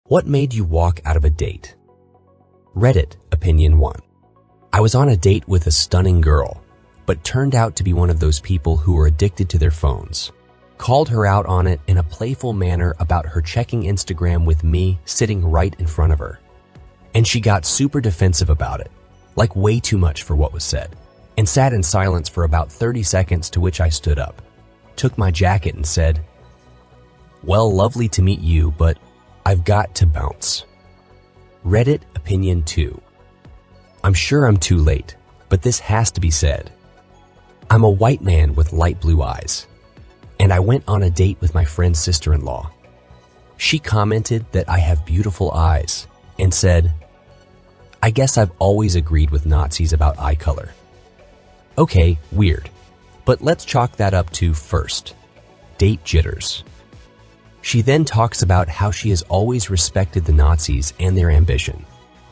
What made you walk out of a date? Reddit, opinion 1. I was on a date with a stunning girl, but turned out to be one of those people who are addicted to their phones. Called her out on it in a playful manner about her checking Instagram with me sitting right in front of her. And she got super defensive about it, like way too much for what was said, and sat in silence for about 30 seconds, to which I stood up, took my jacket and said, "Well, lovely to meet you, but I've got to bounce." Reddit, opinion 2. I'm sure I'm too late, but this has to be said. I'm a white man with light blue eyes, and I went on a date with my friend's sister-in-law. She commented that I have beautiful eyes and said, "I guess I've always agreed with Nazis about eye color." Okay, weird, but let's chalk that up to first, date jitters. She then talks about how she has always respected the Nazis and their ambition,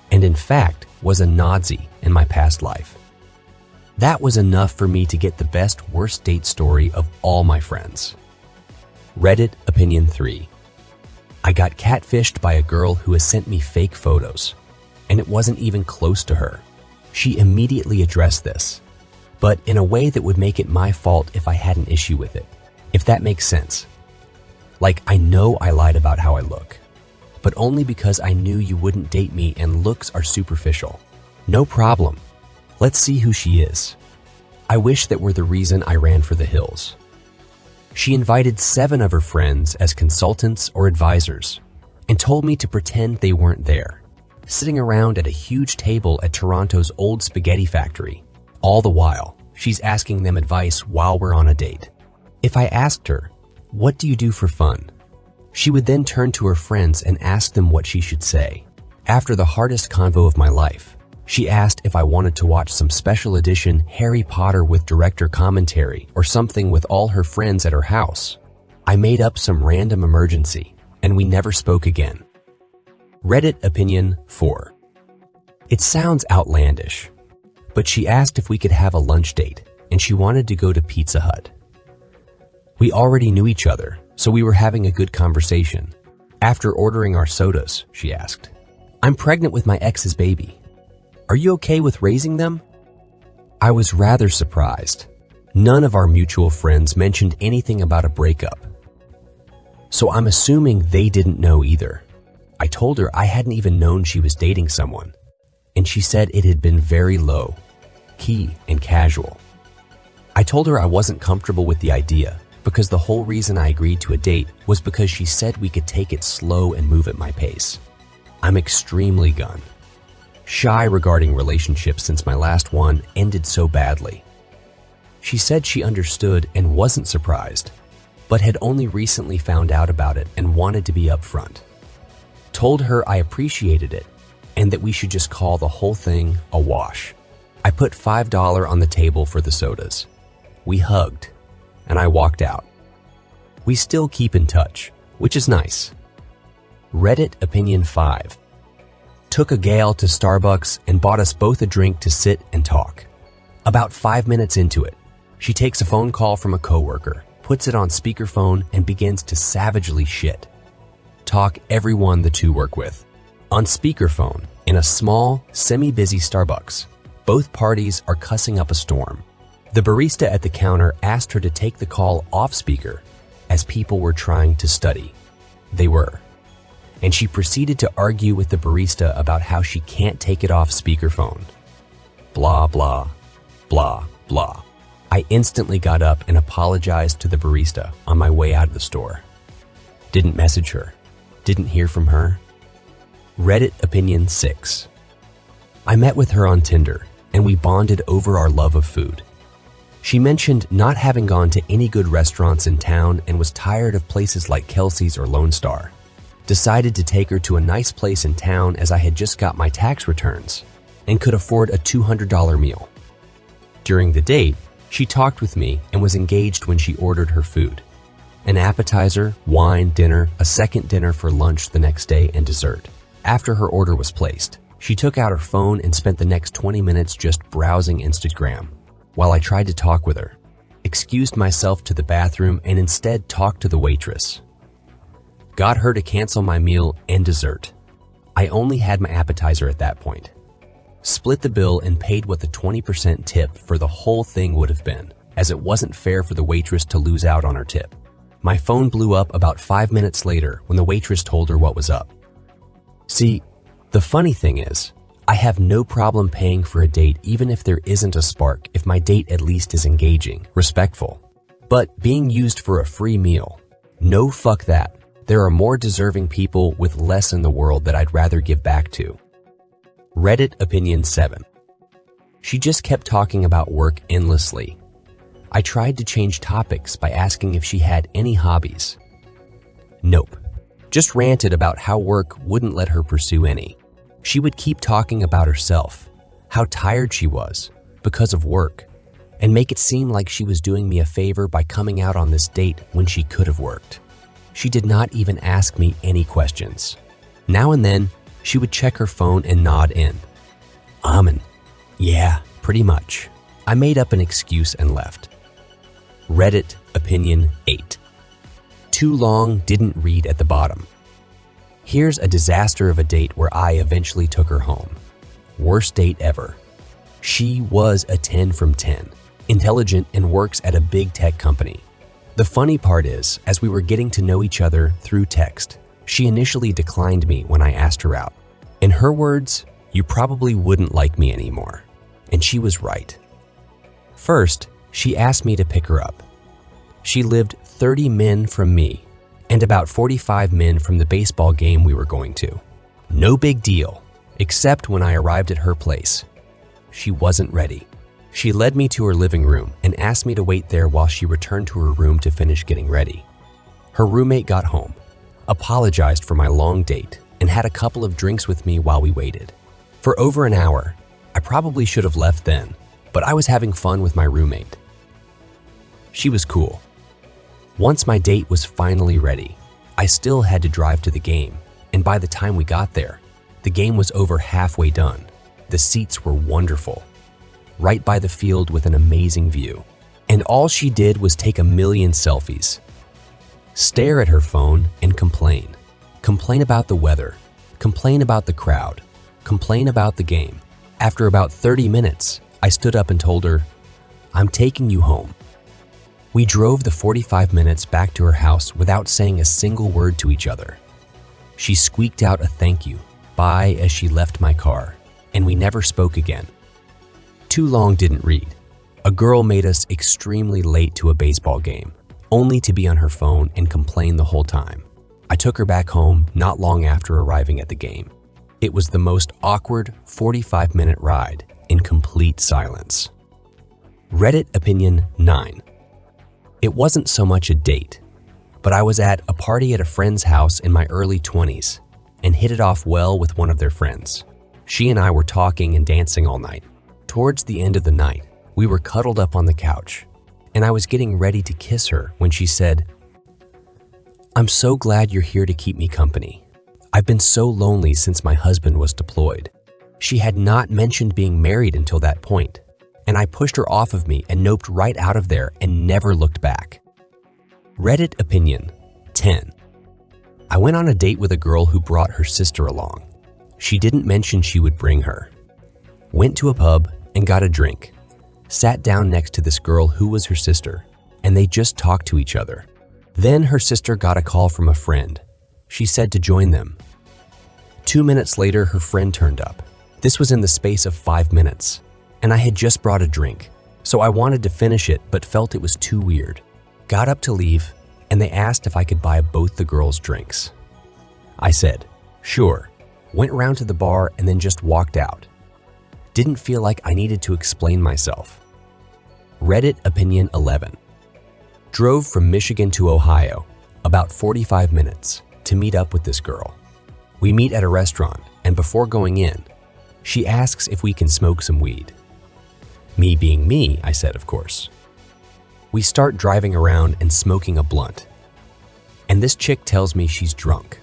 and in fact was a Nazi in my past life. That was enough for me to get the best worst date story of all my friends. Reddit, opinion 3. I got catfished by a girl who has sent me fake photos, and it wasn't even close to her. She immediately addressed this, but in a way that would make it my fault if I had an issue with it, if that makes sense. Like, I know I lied about how I look, but only because I knew you wouldn't date me and looks are superficial. No problem. Let's see who she is. I wish that were the reason I ran for the hills. She invited 7 of her friends as consultants or advisors and told me to pretend they weren't there, sitting around at a huge table at Toronto's old spaghetti factory. All the while, she's asking them advice while we're on a date. If I asked her, "What do you do for fun?" she would then turn to her friends and ask them what she should say. After the hardest convo of my life, she asked if I wanted to watch some special edition Harry Potter with director commentary or something with all her friends at her house. I made up some random emergency, and we never spoke again. Reddit, opinion 4. It sounds outlandish, but she asked if we could have a lunch date, and she wanted to go to Pizza Hut. We already knew each other, so we were having a good conversation. After ordering our sodas, she asked, "I'm pregnant with my ex's baby. Are you okay with raising them?" I was rather surprised. None of our mutual friends mentioned anything about a breakup, so I'm assuming they didn't know either. I told her I hadn't even known she was dating someone, and she said it had been very low, key, and casual. I told her I wasn't comfortable with the idea, because the whole reason I agreed to a date was because she said we could take it slow and move at my pace. I'm extremely shy regarding relationships since my last one ended so badly. She said she understood and wasn't surprised, but had only recently found out about it and wanted to be upfront. Told her I appreciated it and that we should just call the whole thing a wash. I put $5 on the table for the sodas. We hugged, and I walked out. We still keep in touch, which is nice. Reddit, opinion 5. Took a gal to Starbucks and bought us both a drink to sit and talk. About 5 minutes into it, she takes a phone call from a coworker, puts it on speakerphone, and begins to savagely talk everyone the two work with. On speakerphone, in a small, semi-busy Starbucks, both parties are cussing up a storm. The barista at the counter asked her to take the call off speaker as people were trying to study. They were. And she proceeded to argue with the barista about how she can't take it off speakerphone. Blah, blah, blah, blah. I instantly got up and apologized to the barista on my way out of the store. Didn't message her. Didn't hear from her. Reddit, opinion 6. I met with her on Tinder, and we bonded over our love of food. She mentioned not having gone to any good restaurants in town and was tired of places like Kelsey's or Lone Star. Decided to take her to a nice place in town as I had just got my tax returns and could afford a $200 meal. During the date, she talked with me and was engaged when she ordered her food. An appetizer, wine, dinner, a second dinner for lunch the next day, and dessert. After her order was placed, she took out her phone and spent the next 20 minutes just browsing Instagram. While I tried to talk with her, excused myself to the bathroom, and instead talked to the waitress. Got her to cancel my meal and dessert. I only had my appetizer at that point. Split the bill and paid what the 20% tip for the whole thing would have been, as it wasn't fair for the waitress to lose out on her tip. My phone blew up about 5 minutes later when the waitress told her what was up. See, the funny thing is, I have no problem paying for a date even if there isn't a spark if my date at least is engaging, respectful. But being used for a free meal, no fuck that. There are more deserving people with less in the world that I'd rather give back to. Reddit opinion 7. She just kept talking about work endlessly. I tried to change topics by asking if she had any hobbies. Nope. Just ranted about how work wouldn't let her pursue any. She would keep talking about herself, how tired she was because of work, and make it seem like she was doing me a favor by coming out on this date when she could have worked. She did not even ask me any questions. Now and then, she would check her phone and nod in. Yeah, pretty much. I made up an excuse and left. Reddit opinion 8. Too long, didn't read at the bottom. Here's a disaster of a date where I eventually took her home. Worst date ever. She was a 10 from 10, intelligent and works at a big tech company. The funny part is, as we were getting to know each other through text, she initially declined me when I asked her out. In her words, "You probably wouldn't like me anymore." And she was right. First, she asked me to pick her up. She lived 30 min from me and about 45 min from the baseball game we were going to. No big deal, except when I arrived at her place. She wasn't ready. She led me to her living room and asked me to wait there while she returned to her room to finish getting ready. Her roommate got home, apologized for my long date, and had a couple of drinks with me while we waited. For over an hour, I probably should have left then, but I was having fun with my roommate. She was cool. Once my date was finally ready, I still had to drive to the game, and by the time we got there, the game was over halfway done. The seats were wonderful, right by the field with an amazing view, and all she did was take a million selfies, stare at her phone, and complain. Complain about the weather, complain about the crowd, complain about the game. After about 30 minutes, I stood up and told her, "I'm taking you home." We drove the 45 minutes back to her house without saying a single word to each other. She squeaked out a thank you, bye, as she left my car, and we never spoke again. Too long, didn't read. A girl made us extremely late to a baseball game, only to be on her phone and complain the whole time. I took her back home not long after arriving at the game. It was the most awkward 45-minute ride in complete silence. Reddit opinion 9. It wasn't so much a date, but I was at a party at a friend's house in my early 20s and hit it off well with one of their friends. She and I were talking and dancing all night. Towards the end of the night, we were cuddled up on the couch, and I was getting ready to kiss her when she said, "I'm so glad you're here to keep me company. I've been so lonely since my husband was deployed." She had not mentioned being married until that point, and I pushed her off of me and noped right out of there and never looked back. Reddit opinion 10. I went on a date with a girl who brought her sister along. She didn't mention she would bring her. Went to a pub and got a drink. Sat down next to this girl who was her sister, and they just talked to each other. Then her sister got a call from a friend. She said to join them. 2 minutes later, her friend turned up. This was in the space of 5 minutes, and I had just brought a drink, so I wanted to finish it but felt it was too weird. Got up to leave, and they asked if I could buy both the girls drinks. I said, sure, went around to the bar and then just walked out. Didn't feel like I needed to explain myself. Reddit opinion 11. Drove from Michigan to Ohio, about 45 minutes, to meet up with this girl. We meet at a restaurant, and before going in, she asks if we can smoke some weed. Me being me, I said, of course. We start driving around and smoking a blunt. And this chick tells me she's drunk.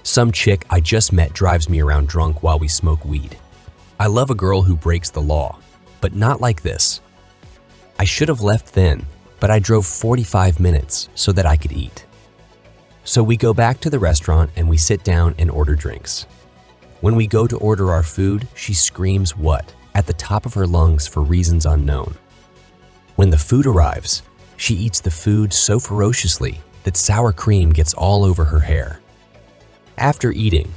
Some chick I just met drives me around drunk while we smoke weed. I love a girl who breaks the law, but not like this. I should have left then, but I drove 45 minutes so that I could eat. So we go back to the restaurant and we sit down and order drinks. When we go to order our food, she screams "what" at the top of her lungs for reasons unknown. When the food arrives, she eats the food so ferociously that sour cream gets all over her hair. After eating,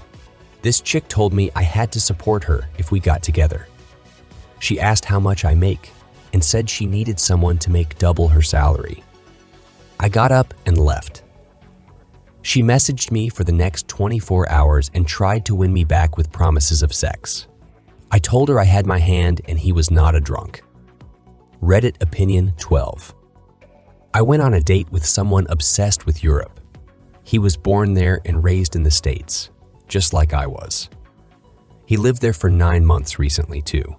this chick told me I had to support her if we got together. She asked how much I make and said she needed someone to make double her salary. I got up and left. She messaged me for the next 24 hours and tried to win me back with promises of sex. I told her I had my hand and he was not a drunk. Reddit opinion 12. I went on a date with someone obsessed with Europe. He was born there and raised in the States, just like I was. He lived there for 9 months recently too.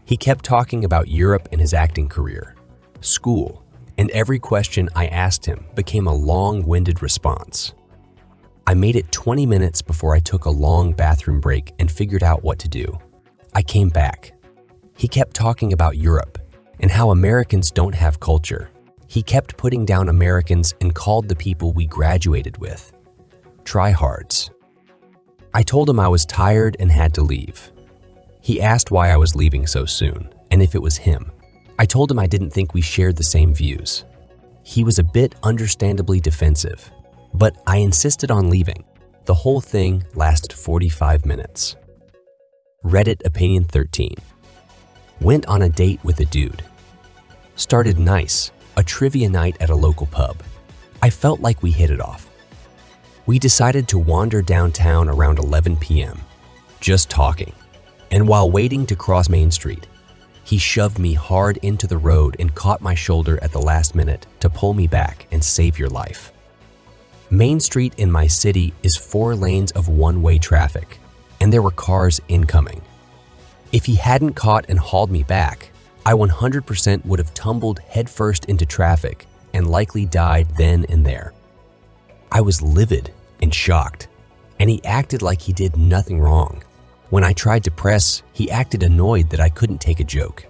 He kept talking about Europe and his acting career, school, and every question I asked him became a long-winded response. I made it 20 minutes before I took a long bathroom break and figured out what to do. I came back. He kept talking about Europe and how Americans don't have culture. He kept putting down Americans and called the people we graduated with tryhards. I told him I was tired and had to leave. He asked why I was leaving so soon and if it was him. I told him I didn't think we shared the same views. He was a bit understandably defensive, but I insisted on leaving. The whole thing lasted 45 minutes. Reddit opinion 13. Went on a date with a dude. Started nice, a trivia night at a local pub. I felt like we hit it off. We decided to wander downtown around 11 p.m., just talking. And while waiting to cross Main Street, he shoved me hard into the road and caught my shoulder at the last minute to pull me back and save your life. Main Street in my city is 4 lanes of one-way traffic, and there were cars incoming. If he hadn't caught and hauled me back, I 100% would have tumbled headfirst into traffic and likely died then and there. I was livid and shocked, and he acted like he did nothing wrong. When I tried to press, he acted annoyed that I couldn't take a joke.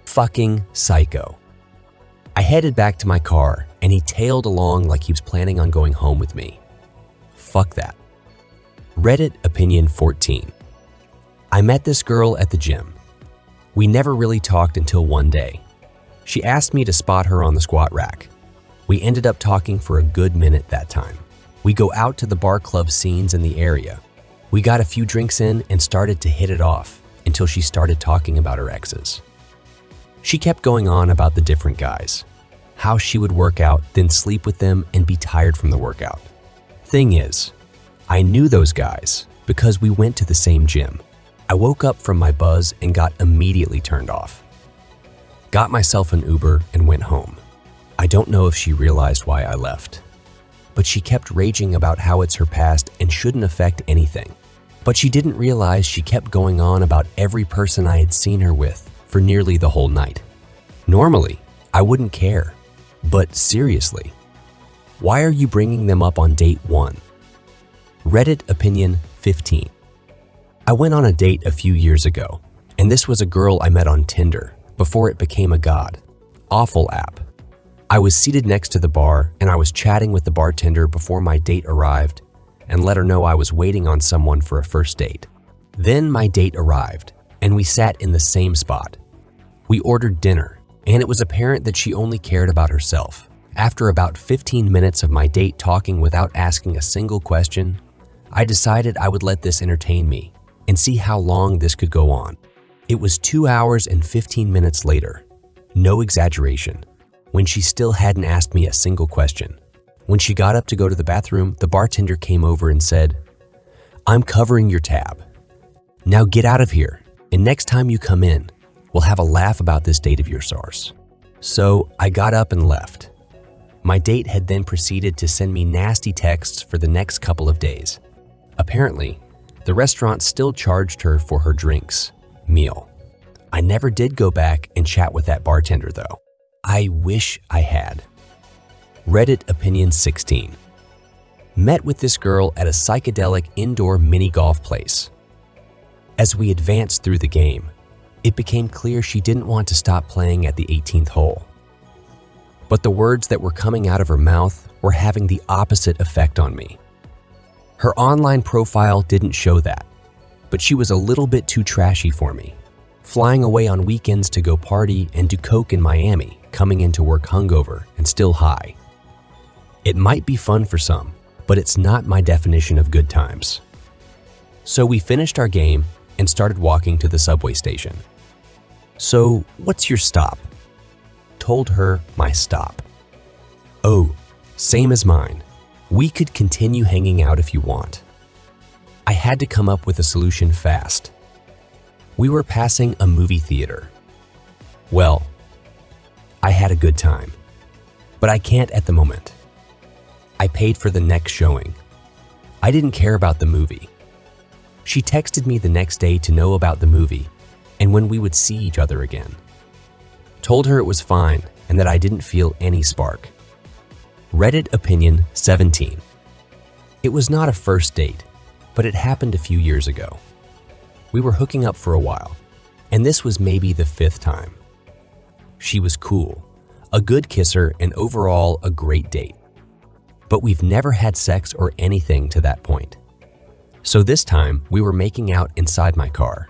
Fucking psycho. I headed back to my car and he tailed along like he was planning on going home with me. Fuck that. Reddit opinion 14. I met this girl at the gym. We never really talked until one day. She asked me to spot her on the squat rack. We ended up talking for a good minute that time. We go out to the bar club scenes in the area. We got a few drinks in and started to hit it off until she started talking about her exes. She kept going on about the different guys, how she would work out, then sleep with them and be tired from the workout. Thing is, I knew those guys because we went to the same gym. I woke up from my buzz and got immediately turned off. Got myself an Uber and went home. I don't know if she realized why I left, but she kept raging about how it's her past and shouldn't affect anything. But she didn't realize she kept going on about every person I had seen her with for nearly the whole night. Normally, I wouldn't care, but seriously, why are you bringing them up on date 1? Reddit opinion 15. I went on a date a few years ago, and this was a girl I met on Tinder before it became a god awful app. I was seated next to the bar and I was chatting with the bartender before my date arrived and let her know I was waiting on someone for a first date. Then my date arrived and we sat in the same spot. We ordered dinner and it was apparent that she only cared about herself. After about 15 minutes of my date talking without asking a single question, I decided I would let this entertain me and see how long this could go on. It was 2 hours and 15 minutes later, no exaggeration, when she still hadn't asked me a single question. When she got up to go to the bathroom, the bartender came over and said, "I'm covering your tab. Now get out of here, and next time you come in, we'll have a laugh about this date of yours." So I got up and left. My date had then proceeded to send me nasty texts for the next couple of days. Apparently, the restaurant still charged her for her drinks meal. I never did go back and chat with that bartender though. I wish I had. Reddit opinion 16. Met with this girl at a psychedelic indoor mini golf place. As we advanced through the game, it became clear she didn't want to stop playing at the 18th hole. but the words that were coming out of her mouth were having the opposite effect on me. Her online profile didn't show that, but she was a little bit too trashy for me, flying away on weekends to go party and do coke in Miami, coming into work hungover and still high. It might be fun for some, but it's not my definition of good times. So we finished our game and started walking to the subway station. "So, what's your stop?" Told her my stop. "Oh, same as mine. We could continue hanging out if you want." I had to come up with a solution fast. We were passing a movie theater. Well, I had a good time, but I can't at the moment. I paid for the next showing. I didn't care about the movie. She texted me the next day to know about the movie and when we would see each other again. Told her it was fine and that I didn't feel any spark. Reddit opinion 17. It was not a first date, but it happened a few years ago. We were hooking up for a while, and this was maybe the 5th time. She was cool, a good kisser, and overall a great date. But we've never had sex or anything to that point. So this time, we were making out inside my car.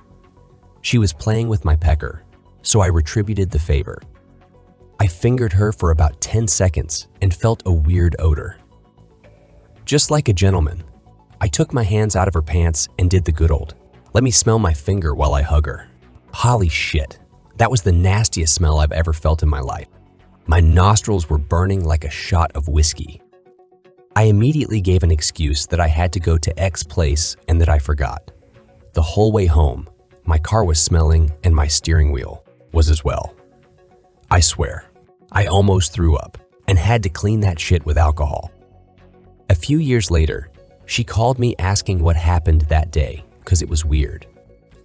She was playing with my pecker, so I retributed the favor. I fingered her for about 10 seconds and felt a weird odor. Just like a gentleman, I took my hands out of her pants and did the good old, "Let me smell my finger while I hug her." Holy shit, that was the nastiest smell I've ever felt in my life. My nostrils were burning like a shot of whiskey. I immediately gave an excuse that I had to go to X place and that I forgot. The whole way home, my car was smelling and my steering wheel was as well. I swear, I almost threw up and had to clean that shit with alcohol. A few years later, she called me asking what happened that day because it was weird.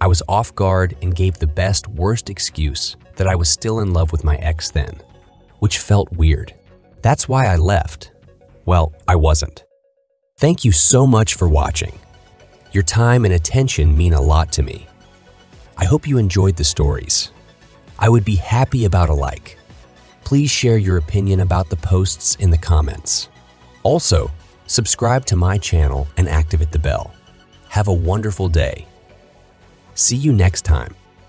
I was off guard and gave the best, worst excuse that I was still in love with my ex then, which felt weird. That's why I left. Well, I wasn't. Thank you so much for watching. Your time and attention mean a lot to me. I hope you enjoyed the stories. I would be happy about a like. Please share your opinion about the posts in the comments. Also, subscribe to my channel and activate the bell. Have a wonderful day. See you next time.